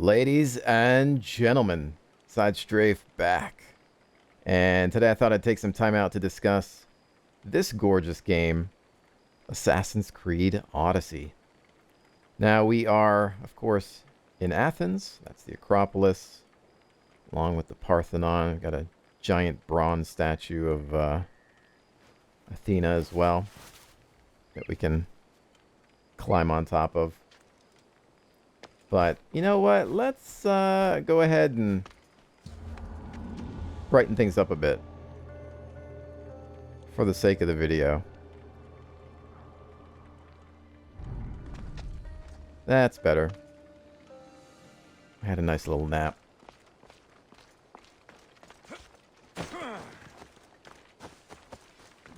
Ladies and gentlemen, SideStrafe back. And today I thought I'd take some time out to discuss this gorgeous game, Assassin's Creed Odyssey. Now we are, of course, in Athens. That's the Acropolis, along with the Parthenon. We've got a giant bronze statue of Athena as well that we can climb on top of. But, you know what? Let's go ahead and brighten things up a bit for the sake of the video. That's better. I had a nice little nap.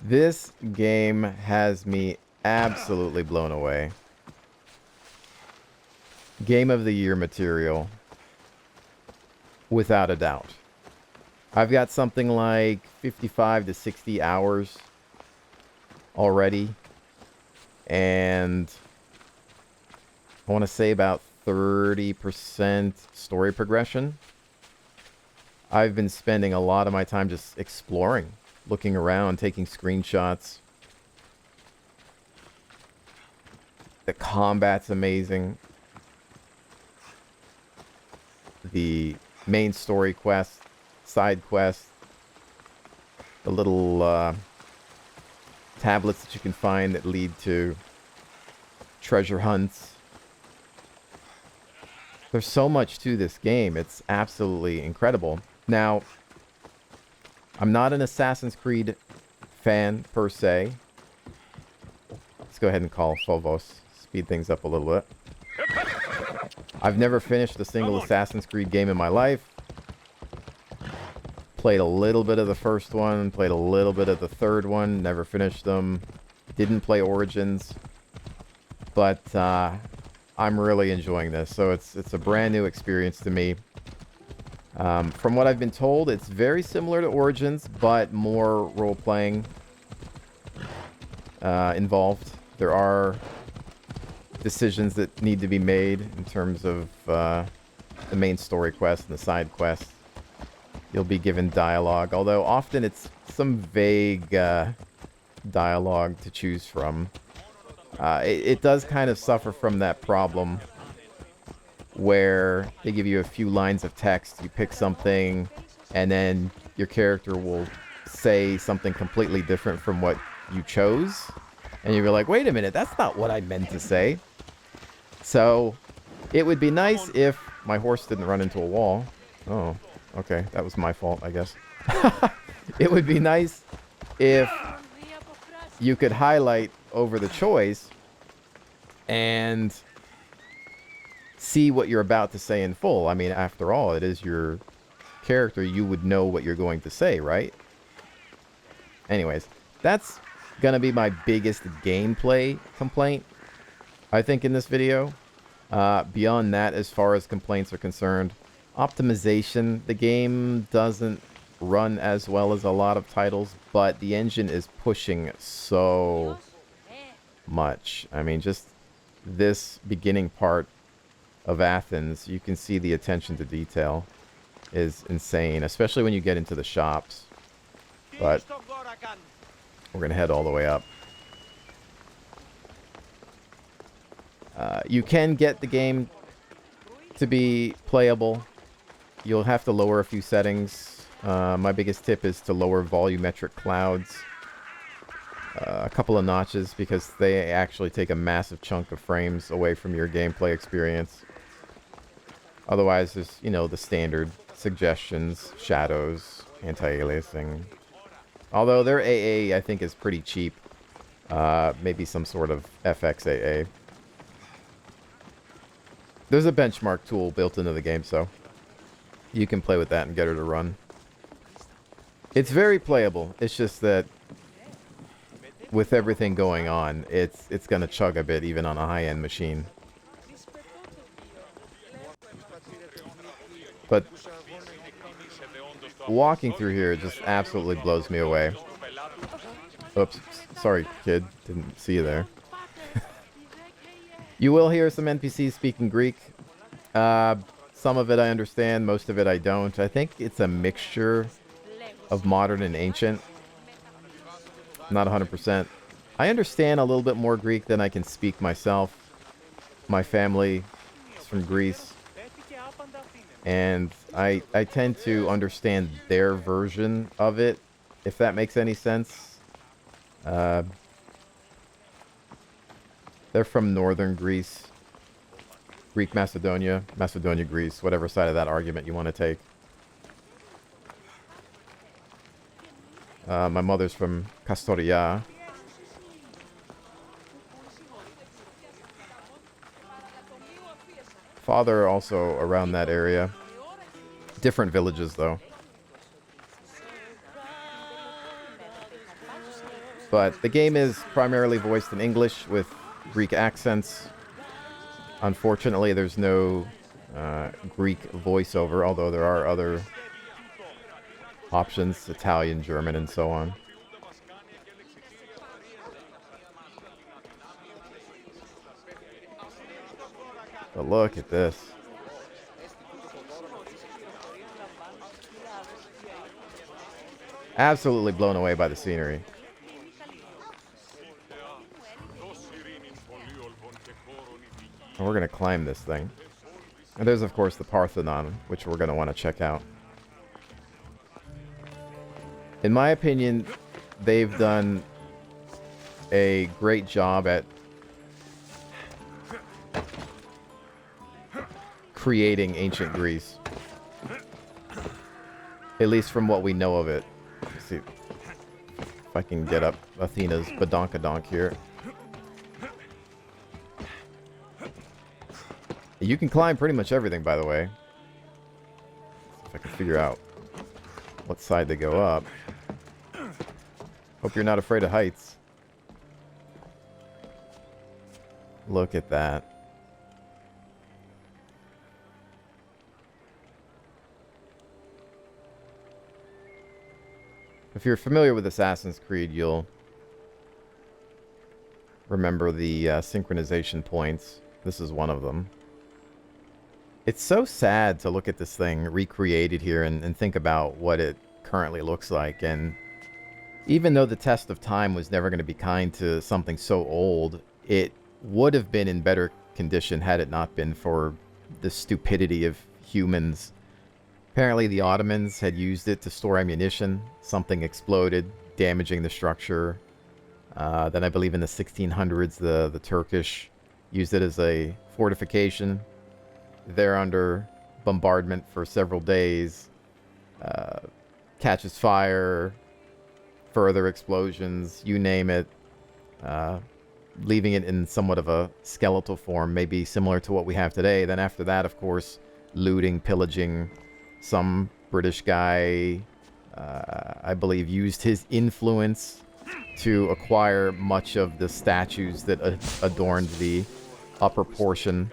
This game has me absolutely blown away. Game of the year material, without a doubt. I've got something like 55 to 60 hours already, and I want to say about 30% story progression. I've been spending a lot of my time just exploring, looking around, taking screenshots. The combat's amazing. The main story quest, side quest, the little tablets that you can find that lead to treasure hunts. There's so much to this game. It's absolutely incredible. Now, I'm not an Assassin's Creed fan per se. Let's go ahead and call Phobos. Speed things up a little bit. I've never finished a single Assassin's Creed game in my life. Played a little bit of the first one, played a little bit of the third one, never finished them. Didn't play Origins. But I'm really enjoying this. So it's a brand new experience to me. From what I've been told, it's very similar to Origins, but more role-playing involved. There are decisions that need to be made in terms of the main story quest and the side quests. You'll be given dialogue, although often it's some vague dialogue to choose from. It does kind of suffer from that problem where they give you a few lines of text, you pick something, and then your character will say something completely different from what you chose. And you're like, wait a minute, that's not what I meant to say. So, it would be nice if my horse didn't run into a wall. Oh, okay, that was my fault, I guess. It would be nice if you could highlight over the choice and see what you're about to say in full. I mean, after all, it is your character. You would know what you're going to say, right? Anyways, that's gonna be my biggest gameplay complaint, I think, in this video. Beyond that, as far as complaints are concerned, optimization. The game doesn't run as well as a lot of titles, but the engine is pushing so much. I mean, just this beginning part of Athens, you can see the attention to detail is insane, especially when you get into the shops. But we're going to head all the way up. You can get the game to be playable. You'll have to lower a few settings. My biggest tip is to lower volumetric clouds a couple of notches, because they actually take a massive chunk of frames away from your gameplay experience. Otherwise, there's, you know, the standard suggestions, shadows, anti-aliasing. Although their AA, I think, is pretty cheap. Maybe some sort of FX AA. There's a benchmark tool built into the game, so you can play with that and get her to run. It's very playable. It's just that with everything going on, it's going to chug a bit, even on a high-end machine. But walking through here just absolutely blows me away. Oops, sorry, kid. Didn't see you there. some NPCs speaking Greek. Some Some of it I understand, most of it I don't. I think it's a mixture of modern and ancient. Not 100%. I understand a little bit more Greek than I can speak myself. My family is from Greece. And I tend to understand their version of it, if that makes any sense. They're from northern Greece. Greek Macedonia, Macedonia, Greece, whatever side of that argument you want to take. My mother's from Kastoria. Father also around that area. Different villages, though. But the game is primarily voiced in English with Greek accents. Unfortunately, there's no Greek voiceover, although there are other options, Italian, German, and so on. But look at this. Absolutely blown away by the scenery. And we're going to climb this thing. And there's, of course, the Parthenon, which we're going to want to check out. In my opinion, they've done a great job at creating ancient Greece. At least from what we know of it. Let's see if I can get up Athena's badonkadonk here. You can climb pretty much everything, by the way. If I can figure out what side to go up. Hope you're not afraid of heights. Look at that. If you're familiar with Assassin's Creed, you'll remember the synchronization points. This is one of them. It's so sad to look at this thing recreated here and think about what it currently looks like. And even though the test of time was never going to be kind to something so old, it would have been in better condition had it not been for the stupidity of humans. Apparently the Ottomans had used it to store ammunition. Something exploded, damaging the structure. Then I believe in the 1600s, the Turkish used it as a fortification. They're under bombardment for several days. Catches fire, further explosions, you name it. Leaving it in somewhat of a skeletal form, maybe similar to what we have today. Then after that, of course, looting, pillaging. Some British guy, I believe, used his influence to acquire much of the statues that adorned the upper portion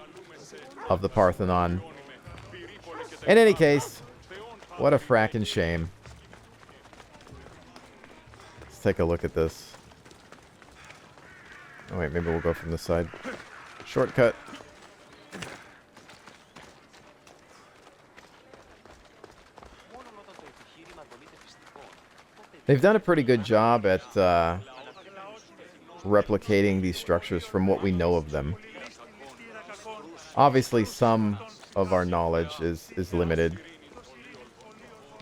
of the Parthenon. In any case, what a frackin' shame. Let's take a look at this. Oh wait, maybe we'll go from this side. Shortcut. They've done a pretty good job at replicating these structures from what we know of them. Obviously, some of our knowledge is limited.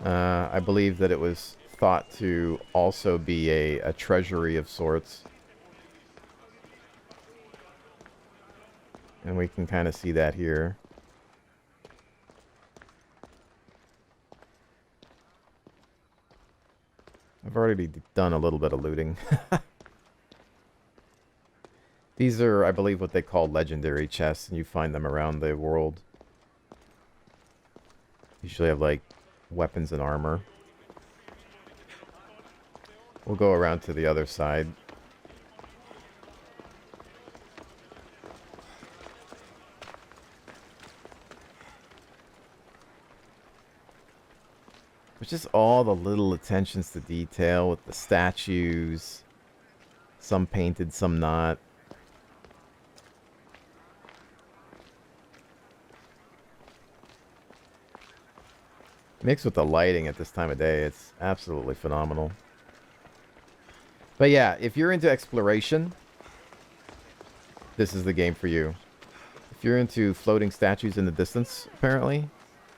I believe that it was thought to also be a treasury of sorts. And we can kind of see that here. I've already done a little bit of looting. These are, I believe, what they call legendary chests, and you find them around the world. Usually have, like, weapons and armor. We'll go around to the other side. There's just all the little attentions to detail with the statues. Some painted, some not. Mixed with the lighting at this time of day, it's absolutely phenomenal. But yeah, if you're into exploration, this is the game for you. If you're into floating statues in the distance, apparently,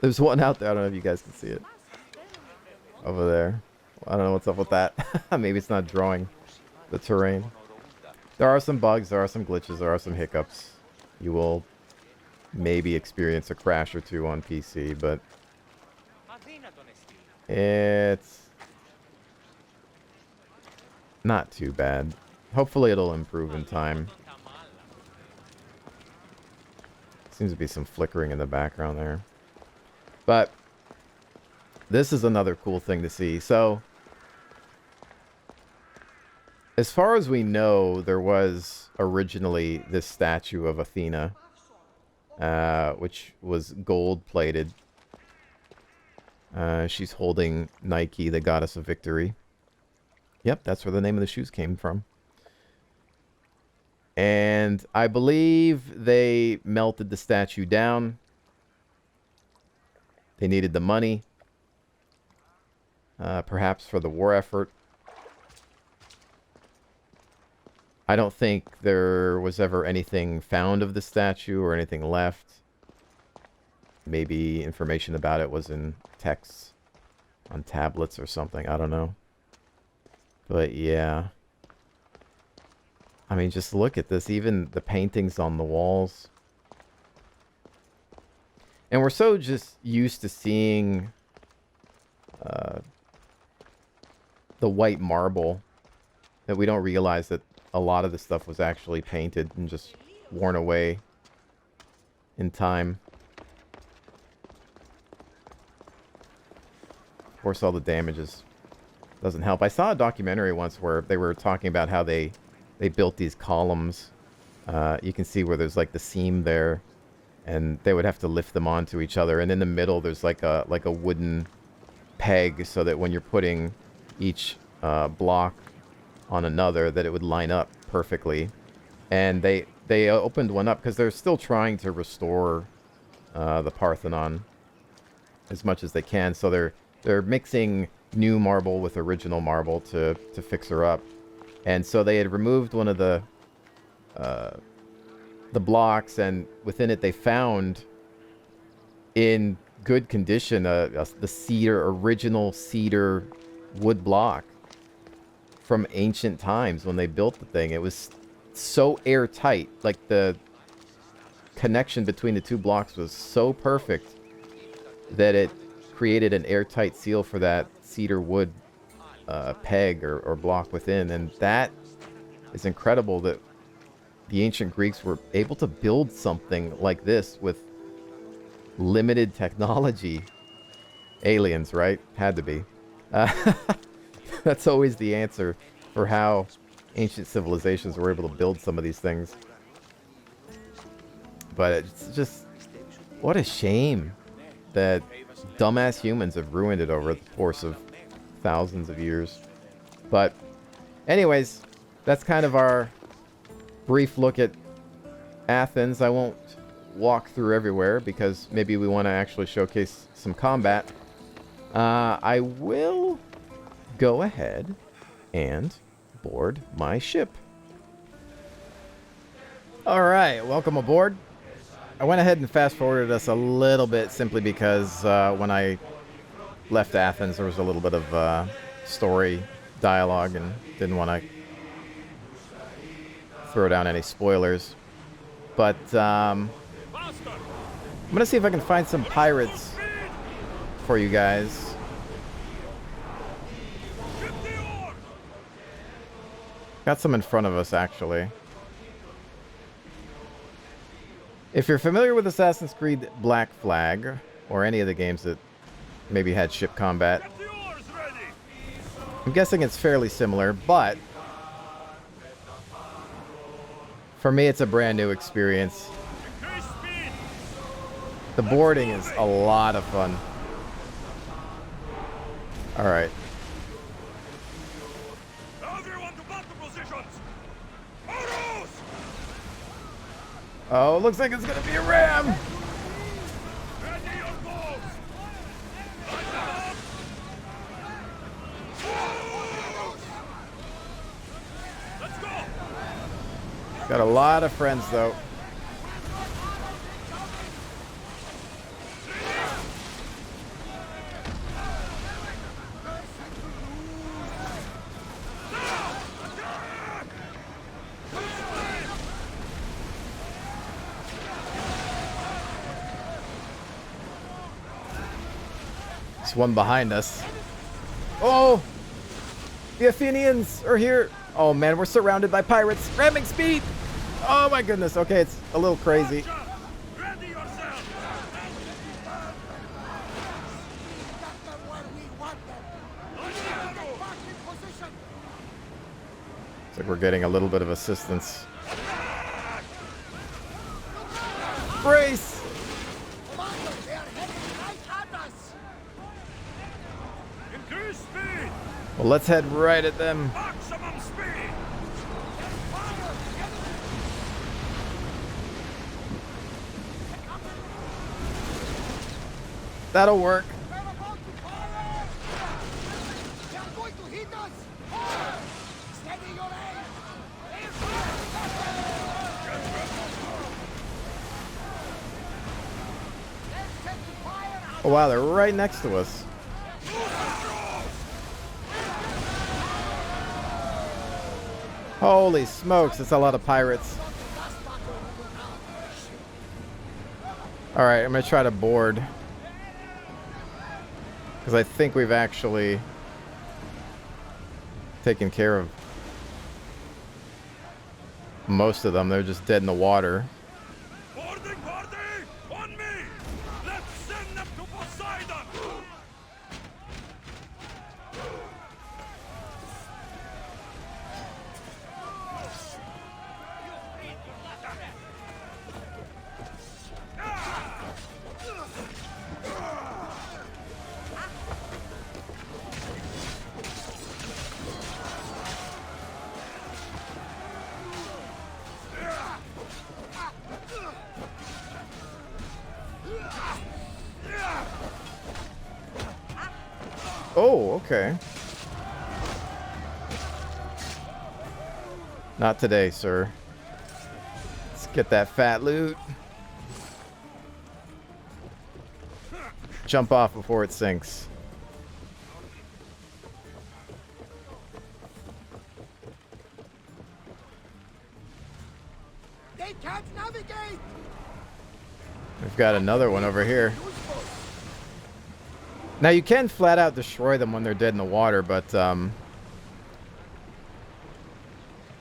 there's one out there. I don't know if you guys can see it. Over there. I don't know what's up with that. Maybe it's not drawing the terrain. There are some bugs, there are some glitches, there are some hiccups. You will maybe experience a crash or two on PC, but it's not too bad. Hopefully it'll improve in time. Seems to be some flickering in the background there. But this is another cool thing to see. So, as far as we know, there was originally this statue of Athena, which was gold-plated. She's holding Nike, the goddess of victory. Yep, that's where the name of the shoes came from. And I believe they melted the statue down. They needed the money. Perhaps for the war effort. I don't think there was ever anything found of the statue or anything left. Maybe information about it was in texts on tablets or something. I don't know. But yeah. I mean, just look at this. Even the paintings on the walls. And we're so just used to seeing the white marble that we don't realize that a lot of the stuff was actually painted and just worn away in time. Of course, all the damages doesn't help. I saw a documentary once where they were talking about how they built these columns. You can see where there's like the seam there, and they would have to lift them onto each other. And in the middle, there's like a wooden peg, so that when you're putting each block on another, that it would line up perfectly. And they opened one up because they're still trying to restore the Parthenon as much as they can. So they're mixing new marble with original marble to fix her up. And so they had removed one of the blocks, and within it they found, in good condition, the original cedar wood block from ancient times when they built the thing. It was so airtight, like the connection between the two blocks was so perfect that it created an airtight seal for that cedar wood peg or block within. And that is incredible, that the ancient Greeks were able to build something like this with limited technology. Aliens, right? Had to be. That's always the answer for how ancient civilizations were able to build some of these things. But it's just, what a shame that dumbass humans have ruined it over the course of thousands of years. But anyways, that's kind of our brief look at Athens. I won't walk through everywhere because maybe we want to actually showcase some combat. I will go ahead and board my ship. Alright, welcome aboard. I went ahead and fast forwarded us a little bit simply because when I left Athens there was a little bit of story dialogue and didn't want to throw down any spoilers. But I'm going to see if I can find some pirates for you guys. Got some in front of us, actually. If you're familiar with Assassin's Creed Black Flag, or any of the games that maybe had ship combat, I'm guessing it's fairly similar, but for me it's a brand new experience. The boarding is a lot of fun. Alright. Oh, looks like it's gonna be a ram! Got a lot of friends, though. There's one behind us. Oh! The Athenians are here! Oh man, we're surrounded by pirates! Ramming speed! Oh my goodness, okay, it's a little crazy. Looks like we're getting a little bit of assistance. Brace! Well, let's head right at them. That'll work. Oh wow, they're right next to us. Holy smokes, it's a lot of pirates. Alright, I'm gonna try to board. Because I think we've actually taken care of most of them. They're just dead in the water. Boarding party! On me! Let's send them to Poseidon! Oh, okay. Not today, sir. Let's get that fat loot. Jump off before it sinks. They can't navigate! We've got another one over here. Now you can flat out destroy them when they're dead in the water, but the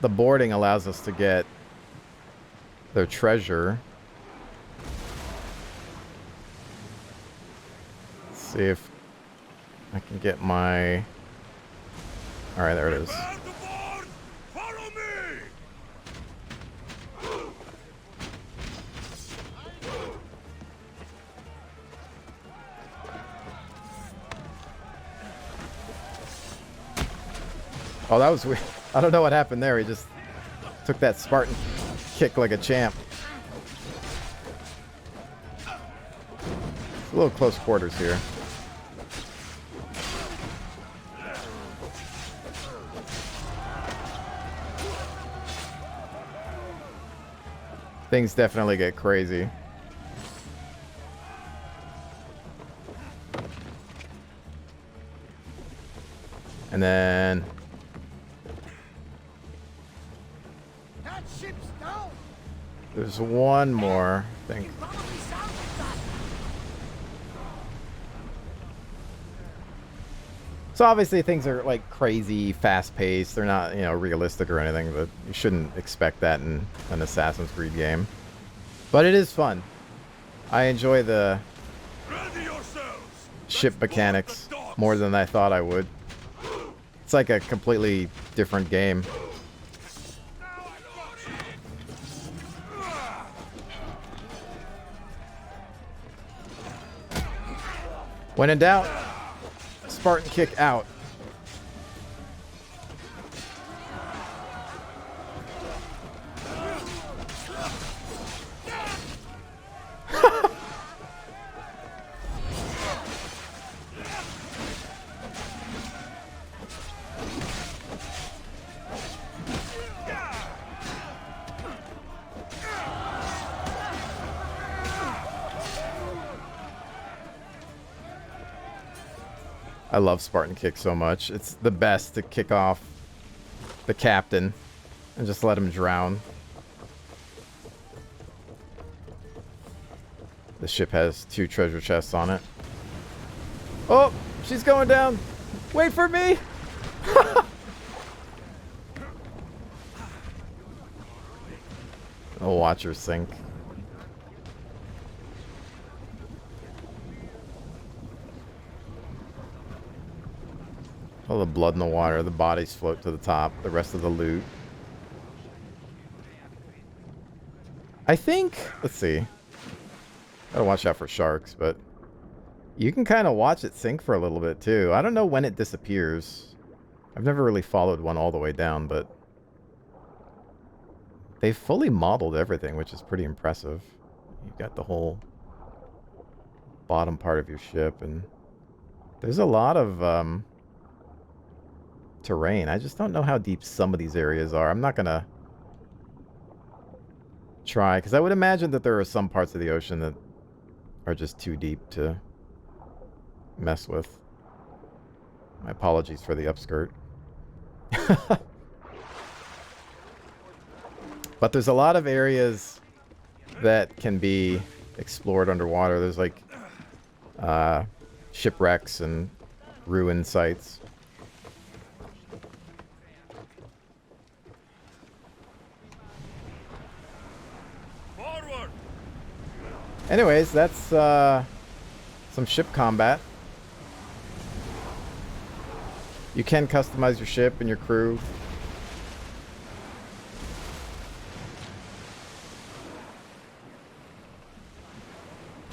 boarding allows us to get their treasure. Let's see if I can get my... Alright, there it is. Follow me! Oh, that was weird. I don't know what happened there. He just took that Spartan kick like a champ. It's a little close quarters here. Things definitely get crazy. And then... there's one more, I think. So obviously things are like crazy, fast-paced. They're not, you know, realistic or anything, but you shouldn't expect that in an Assassin's Creed game. But it is fun. I enjoy the ship mechanics more than I thought I would. It's like a completely different game. When in doubt, Spartan kick out. I love Spartan Kick so much. It's the best to kick off the captain and just let him drown. The ship has 2 treasure chests on it. Oh, she's going down. Wait for me. I'll watch her sink. All the blood in the water, the bodies float to the top, the rest of the loot. I think, let's see. Gotta watch out for sharks, but you can kind of watch it sink for a little bit too. I don't know when it disappears. I've never really followed one all the way down, but they've fully modeled everything, which is pretty impressive. You've got the whole bottom part of your ship, and there's a lot of terrain. I just don't know how deep some of these areas are. I'm not gonna try, because I would imagine that there are some parts of the ocean that are just too deep to mess with. My apologies for the upskirt. But there's a lot of areas that can be explored underwater. There's like shipwrecks and ruin sites. Forward. Anyways, that's some ship combat. You can customize your ship and your crew.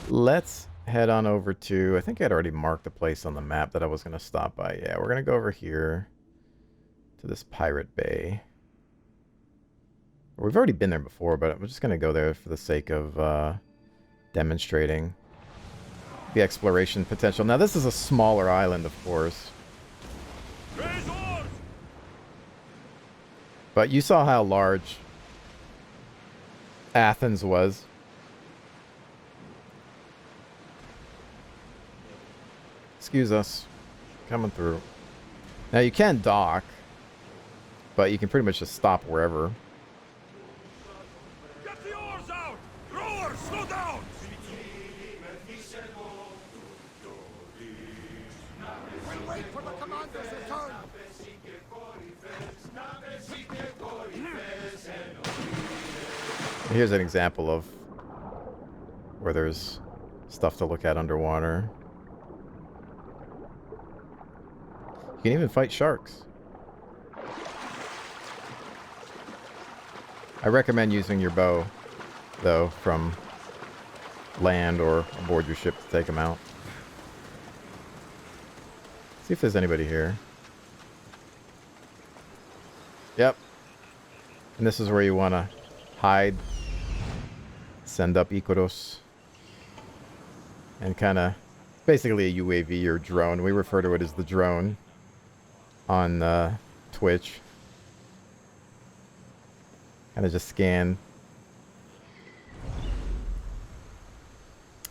Let's head on over to, I think I'd already marked the place on the map that I was going to stop by. Yeah, we're going to go over here to this pirate bay. We've already been there before, but I'm just going to go there for the sake of demonstrating the exploration potential. Now, this is a smaller island, of course. But you saw how large Athens was. Excuse us. Coming through. Now, you can dock, but you can pretty much just stop wherever. Get the oars out! Rowers, slow down! We'll wait for the commander's return. Here's an example of where there's stuff to look at underwater. You can even fight sharks. I recommend using your bow, though, from land or aboard your ship to take them out. See if there's anybody here. Yep. And this is where you want to hide. Send up Icaros. And kind of, basically a UAV or drone. We refer to it as the drone on Twitch. Kind of just scan.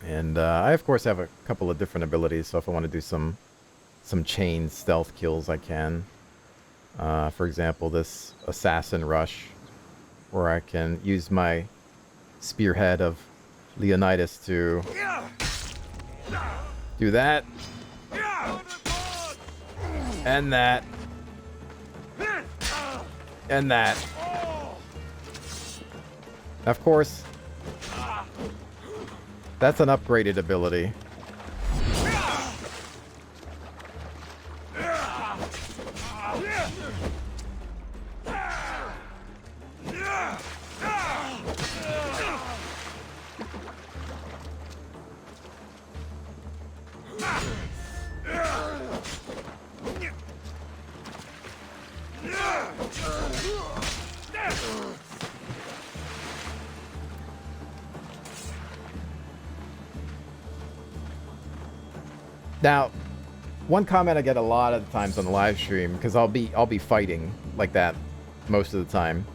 And I, of course, have a couple of different abilities, so if I want to do some chain stealth kills, I can. For example, this Assassin Rush, where I can use my Spearhead of Leonidas to do that. And that. And that. Of course, that's an upgraded ability. Now, one comment I get a lot of the times on the live stream, because I'll be fighting like that most of the time,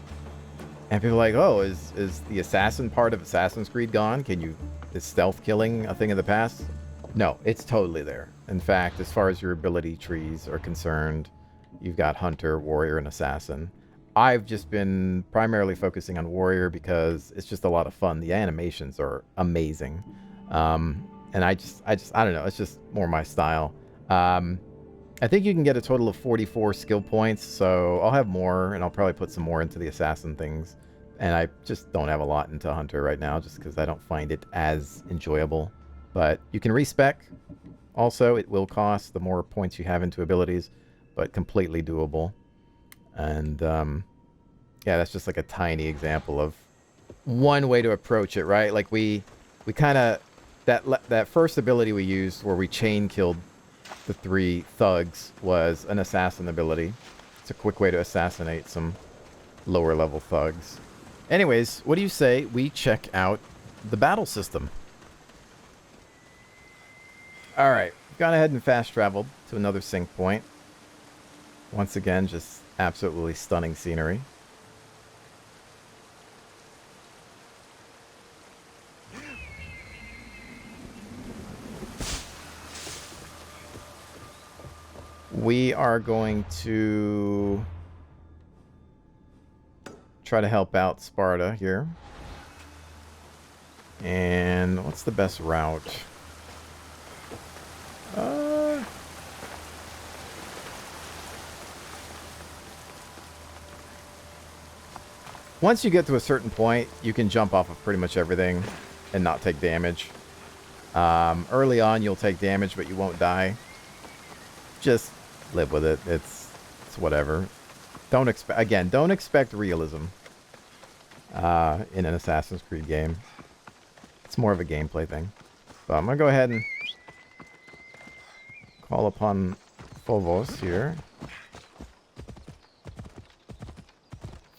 and people are like, "Oh, is the assassin part of Assassin's Creed gone? Is stealth killing a thing of the past?" No, it's totally there. In fact, as far as your ability trees are concerned, you've got Hunter, Warrior, and Assassin. I've just been primarily focusing on Warrior because it's just a lot of fun. The animations are amazing. And I don't know. It's just more my style. I think you can get a total of 44 skill points, so I'll have more, and I'll probably put some more into the Assassin things. And I just don't have a lot into Hunter right now, just because I don't find it as enjoyable. But you can respec. Also, it will cost the more points you have into abilities, but completely doable. And yeah, that's just like a tiny example of one way to approach it, right? Like we kind of that first ability we used where we chain killed the 3 thugs was an assassin ability. It's a quick way to assassinate some lower level thugs. Anyways, what do you say we check out the battle system? Alright, gone ahead and fast traveled to another sync point. Once again, just absolutely stunning scenery. We are going to try to help out Sparta here. And what's the best route? Once you get to a certain point, you can jump off of pretty much everything and not take damage. Early on, you'll take damage, but you won't die. Just live with it. It's whatever. Don't expect realism in an Assassin's Creed game. It's more of a gameplay thing. So I'm gonna go ahead and call upon Phobos here.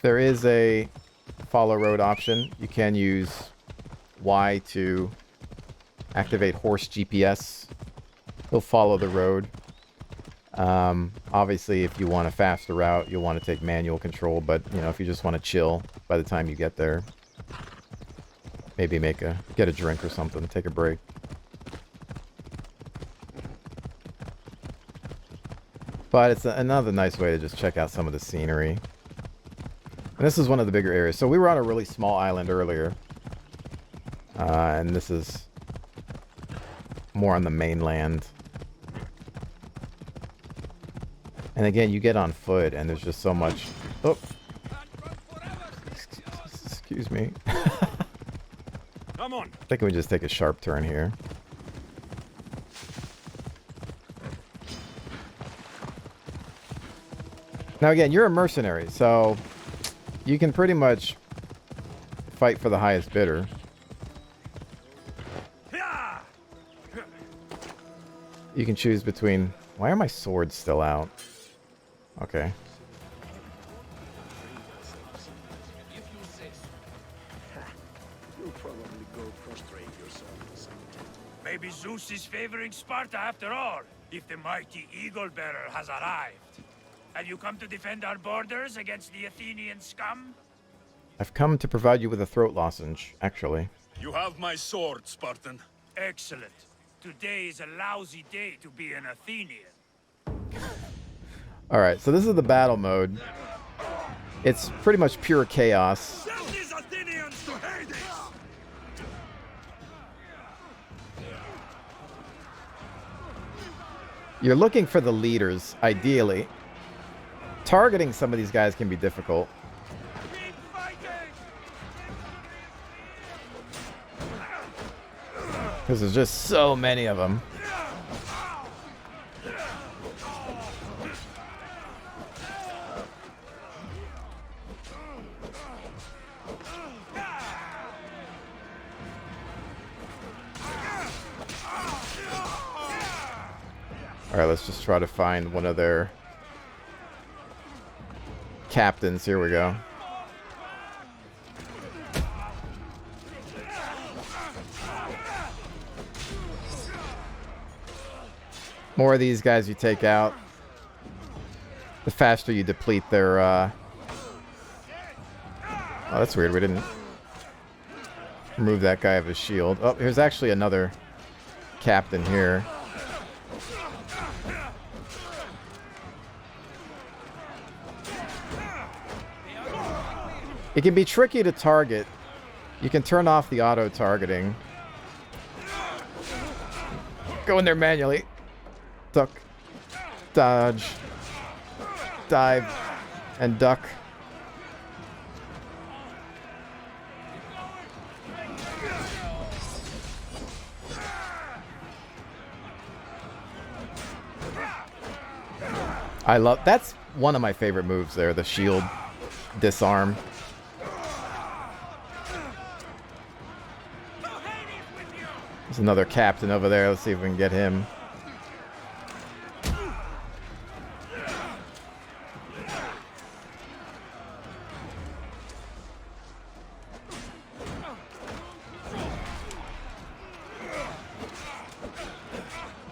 There is a follow road option. You can use Y to activate horse GPS. He'll follow the road. Obviously, if you want a faster route, you'll want to take manual control, but, you know, if you just want to chill by the time you get there, maybe get a drink or something, take a break. But it's another nice way to just check out some of the scenery. And this is one of the bigger areas. So we were on a really small island earlier. And this is more on the mainland. And again, you get on foot, and there's just so much... Oh! Excuse me. Come on. I think we just take a sharp turn here. Now again, you're a mercenary, so you can pretty much fight for the highest bidder. You can choose between... Why are my swords still out? Okay. You'll probably go prostrate yourself. Maybe Zeus is favoring Sparta after all, if the mighty eagle bearer has arrived. Have you come to defend our borders against the Athenian scum? I've come to provide you with a throat lozenge, actually. You have my sword, Spartan. Excellent. Today is a lousy day to be an Athenian. Alright, so this is the battle mode. It's pretty much pure chaos. Send these Athenians to Hades! You're looking for the leaders, ideally. Targeting some of these guys can be difficult. Keep fighting! Because there's just so many of them. Alright, let's just try to find one of their captains. Here we go. More of these guys you take out, the faster you deplete their... Oh, that's weird. We didn't remove that guy of his shield. Oh, here's actually another captain here. It can be tricky to target. You can turn off the auto targeting. Go in there manually. Duck, dodge, dive, and duck. I love, that's one of my favorite moves there, the shield disarm. There's another captain over there. Let's see if we can get him.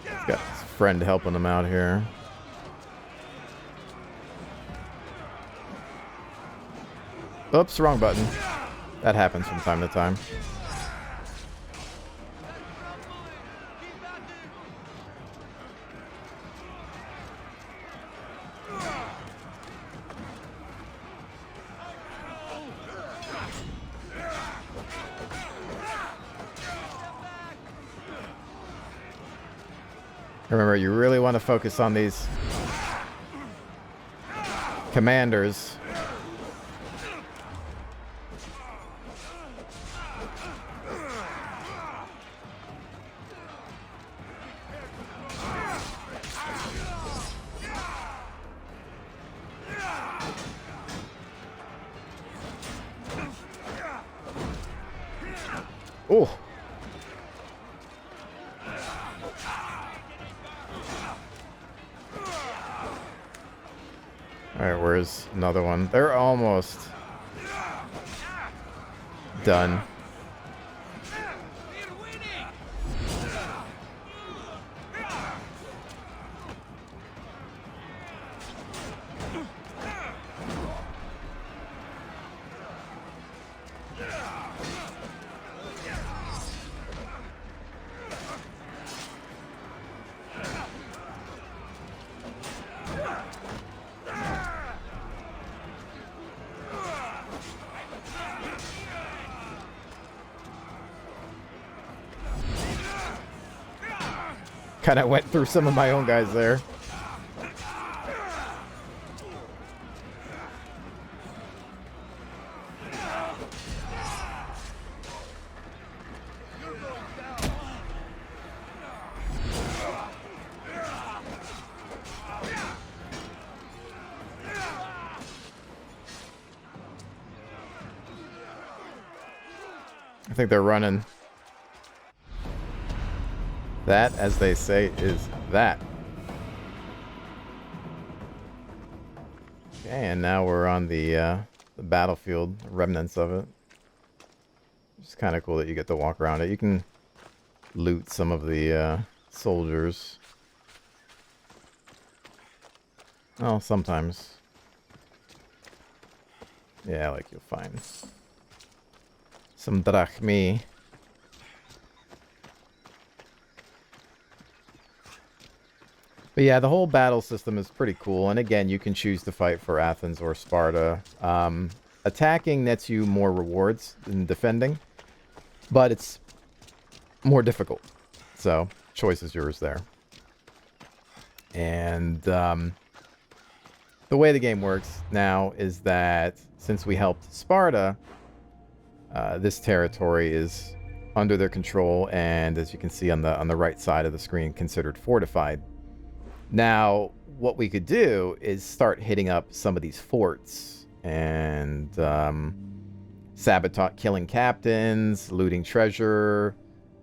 He's got his friend helping him out here. Oops, wrong button. That happens from time to time. Remember, you really want to focus on these commanders. Oh. Alright, where's another one? They're almost done. Kind of went through some of my own guys there. I think they're running. That, as they say, is that. Okay, and now we're on the battlefield, remnants of it. It's kind of cool that you get to walk around it. You can loot some of the soldiers. Well, sometimes. Yeah, like you'll find some drachmi. But yeah, the whole battle system is pretty cool. And again, you can choose to fight for Athens or Sparta. Attacking nets you more rewards than defending, but it's more difficult. So, choice is yours there. And the way the game works now is that since we helped Sparta, this territory is under their control, and as you can see on the right side of the screen, considered fortified. Now, what we could do is start hitting up some of these forts and sabotage, killing captains, looting treasure,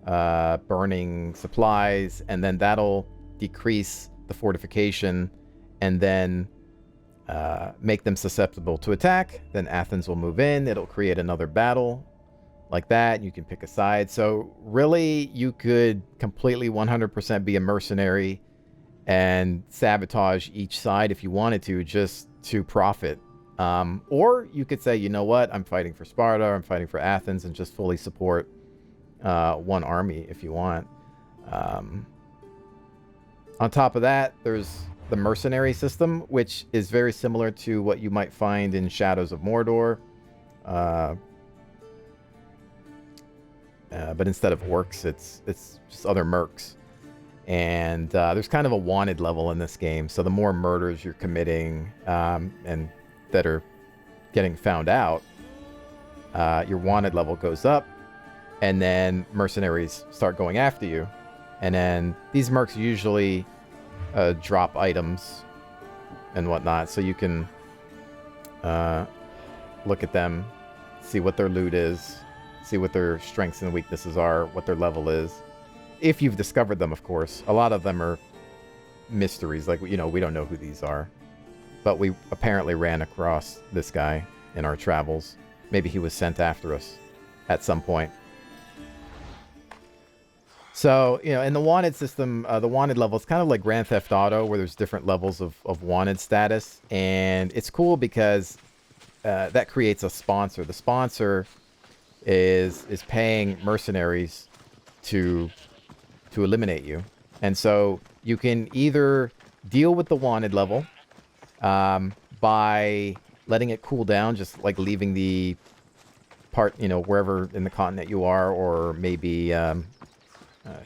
burning supplies, and then that'll decrease the fortification and then make them susceptible to attack. Then Athens will move in. It'll create another battle like that. You can pick a side. So really, you could completely 100% be a mercenary and sabotage each side if you wanted to, just to profit. Or you could say, you know what, I'm fighting for Sparta, I'm fighting for Athens, and just fully support one army if you want. On top of that, there's the Mercenary System, which is very similar to what you might find in Shadows of Mordor. But instead of orcs, it's just other mercs. And there's kind of a wanted level in this game. So the more murders you're committing and that are getting found out, your wanted level goes up. And then mercenaries start going after you. And then these mercs usually drop items and whatnot. So you can look at them, see what their loot is, see what their strengths and weaknesses are, what their level is. If you've discovered them, of course. A lot of them are mysteries. Like, you know, we don't know who these are. But we apparently ran across this guy in our travels. Maybe he was sent after us at some point. So, you know, in the wanted system, the wanted level, it's kind of like Grand Theft Auto, where there's different levels of wanted status. And it's cool because that creates a sponsor. The sponsor is paying mercenaries to eliminate you. And so you can either deal with the wanted level by letting it cool down, just like leaving the part, you know, wherever in the continent you are, or maybe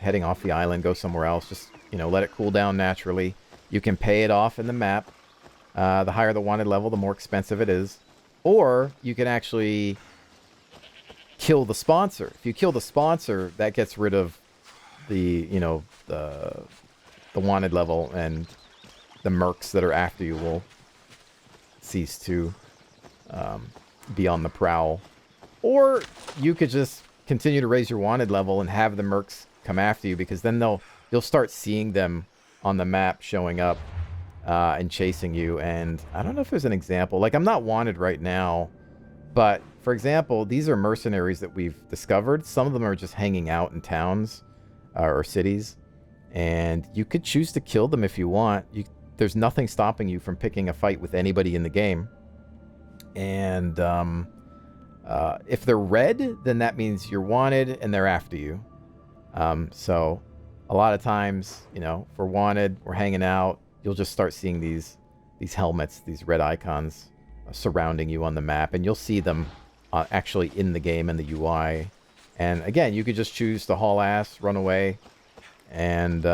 heading off the island, go somewhere else. Just, you know, let it cool down naturally. You can pay it off in the map. The higher the wanted level, the more expensive it is. Or you can actually kill the sponsor. If you kill the sponsor, that gets rid of the, you know, the wanted level, and the mercs that are after you will cease to be on the prowl. Or you could just continue to raise your wanted level and have the mercs come after you, because then you'll start seeing them on the map showing up and chasing you. And I don't know if there's an example. Like, I'm not wanted right now, but for example, these are mercenaries that we've discovered. Some of them are just hanging out in towns or cities, and you could choose to kill them if you want. There's nothing stopping you from picking a fight with anybody in the game. And if they're red, then that means you're wanted and they're after you. So a lot of times, you know, for wanted, we're hanging out, you'll just start seeing these helmets, these red icons surrounding you on the map, and you'll see them actually in the game in the UI. And again, you could just choose to haul ass, run away, and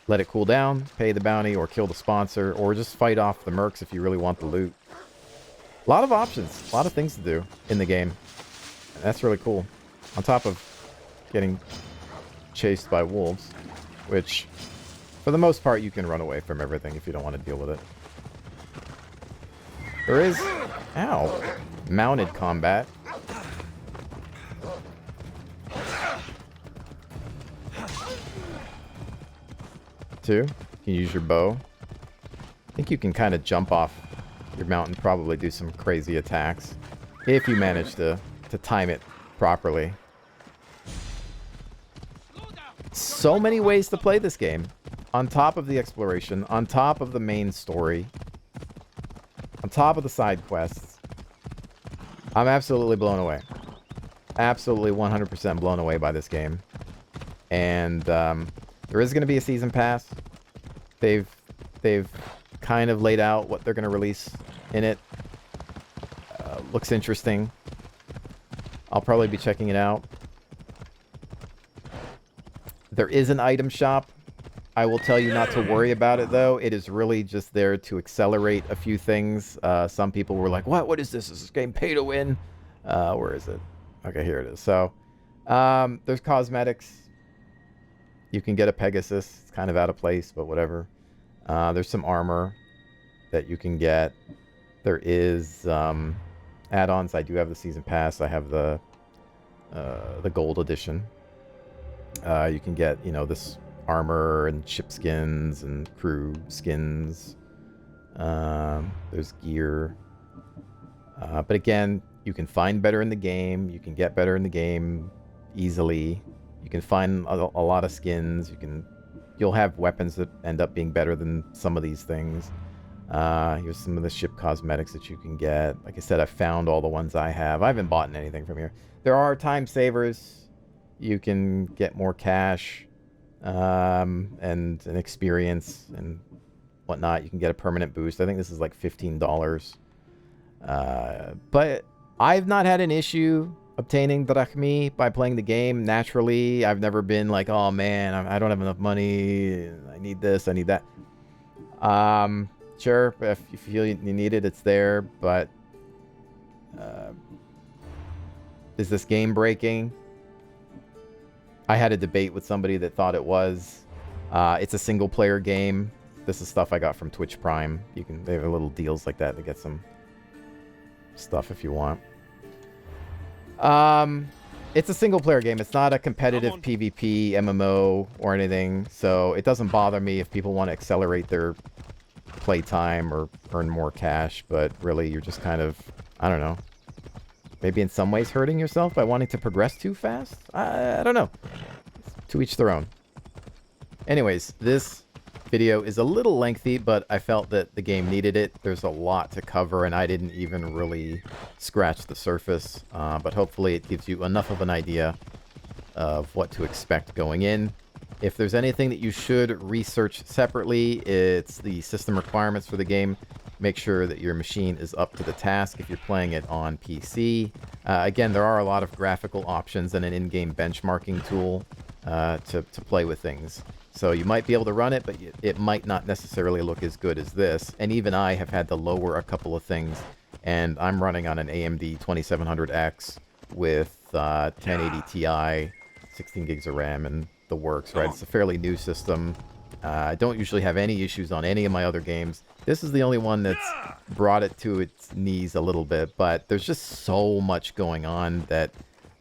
let it cool down, pay the bounty, or kill the sponsor, or just fight off the mercs if you really want the loot. A lot of options, a lot of things to do in the game. And that's really cool. On top of getting chased by wolves, which, for the most part, you can run away from everything if you don't want to deal with it. There is, mounted combat. Too. You can use your bow. I think you can kind of jump off your mount and probably do some crazy attacks if you manage to time it properly. So many ways to play this game. On top of the exploration, on top of the main story, on top of the side quests. I'm absolutely blown away. Absolutely 100% blown away by this game. And there is going to be a season pass. They've kind of laid out what they're going to release in it. Looks interesting. I'll probably be checking it out. There is an item shop. I will tell you not to worry about it, though. It is really just there to accelerate a few things. Some people were like, what is this? Is this game pay to win? Where is it? Okay, here it is. So there's cosmetics. You can get a Pegasus. It's kind of out of place, but whatever. There's some armor that you can get. There is add-ons. I do have the season pass. I have the gold edition. You can get, you know, this armor and ship skins and crew skins. There's gear. But again, you can find better in the game. You can get better in the game easily. You can find a lot of skins. You'll have weapons that end up being better than some of these things. Here's some of the ship cosmetics that you can get. Like I said, I found all the ones I have. I haven't bought anything from here. There are time savers. You can get more cash and an experience and whatnot. You can get a permanent boost. I think this is like $15. But I've not had an issue obtaining drachmi by playing the game naturally. I've never been like, oh man, I don't have enough money. I need this, I need that. Sure, if you feel you need it, it's there. But is this game breaking? I had a debate with somebody that thought it was. It's a single player game. This is stuff I got from Twitch Prime. They have little deals like that to get some stuff if you want. It's a single player game. It's not a competitive PvP MMO or anything, so it doesn't bother me if people want to accelerate their playtime or earn more cash, but really you're just kind of, I don't know, maybe in some ways hurting yourself by wanting to progress too fast? I don't know. To each their own. Anyways, this video is a little lengthy, but I felt that the game needed it. There's a lot to cover, and I didn't even really scratch the surface. But hopefully it gives you enough of an idea of what to expect going in. If there's anything that you should research separately, it's the system requirements for the game. Make sure that your machine is up to the task if you're playing it on PC. Again, there are a lot of graphical options and an in-game benchmarking tool to play with things. So you might be able to run it, but it might not necessarily look as good as this. And even I have had to lower a couple of things. And I'm running on an AMD 2700X with 1080 Ti, 16 gigs of RAM, and the works, right? It's a fairly new system. I don't usually have any issues on any of my other games. This is the only one that's brought it to its knees a little bit, but there's just so much going on that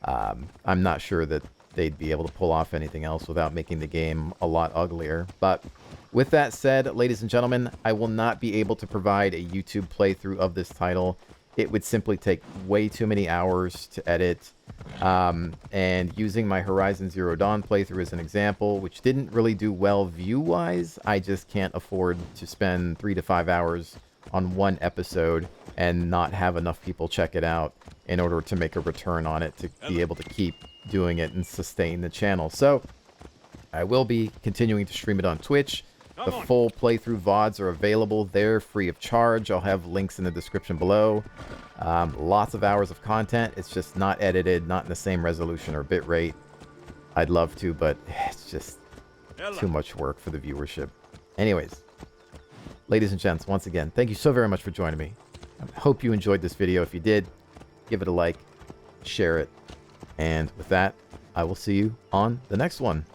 I'm not sure that they'd be able to pull off anything else without making the game a lot uglier. But with that said, ladies and gentlemen, I will not be able to provide a YouTube playthrough of this title. It would simply take way too many hours to edit. And using my Horizon Zero Dawn playthrough as an example, which didn't really do well view-wise, I just can't afford to spend 3 to 5 hours on one episode and not have enough people check it out in order to make a return on it to be able to keep doing it and sustain the channel. So I will be continuing to stream it on Twitch. The full playthrough VODs are available there free of charge. I'll have links in the description below. Lots of hours of content. It's just not edited, not in the same resolution or bitrate. I'd love to, but it's just too much work for the viewership. Anyways, ladies and gents, once again, thank you so very much for joining me. I hope you enjoyed this video. If you did, give it a like, share it, and with that, I will see you on the next one.